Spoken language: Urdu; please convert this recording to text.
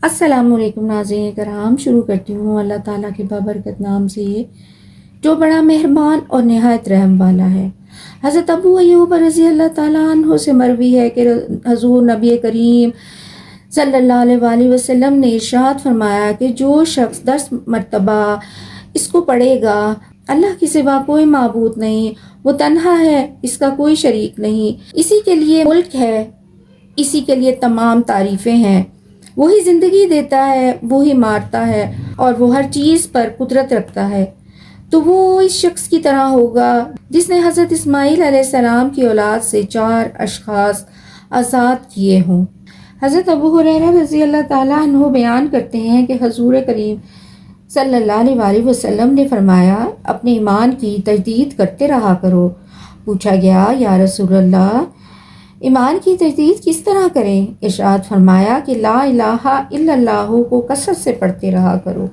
السلام علیکم ناظرین کرام، شروع کرتی ہوں اللہ تعالیٰ کے بابرکت نام سے جو بڑا مہربان اور نہایت رحم والا ہے۔ حضرت ابو ایوب رضی اللہ تعالیٰ عنہ سے مروی ہے کہ حضور نبی کریم صلی اللہ علیہ وآلہ وسلم نے ارشاد فرمایا کہ جو شخص 10 مرتبہ اس کو پڑھے گا، اللہ کے سوا کوئی معبود نہیں، وہ تنہا ہے، اس کا کوئی شریک نہیں، اسی کے لیے ملک ہے، اسی کے لیے تمام تعریفیں ہیں، وہی زندگی دیتا ہے، وہی مارتا ہے، اور وہ ہر چیز پر قدرت رکھتا ہے، تو وہ اس شخص کی طرح ہوگا جس نے حضرت اسماعیل علیہ السلام کی اولاد سے 4 اشخاص آزاد کیے ہوں۔ حضرت ابو ہریرہ رضی اللہ تعالیٰ عنہ بیان کرتے ہیں کہ حضور کریم صلی اللہ علیہ وآلہ وسلم نے فرمایا، اپنے ایمان کی تجدید کرتے رہا کرو۔ پوچھا گیا، یا رسول اللہ، ایمان کی تجدید کس طرح کریں؟ ارشاد فرمایا کہ لا الہ الا اللہ کو کثرت سے پڑھتے رہا کرو۔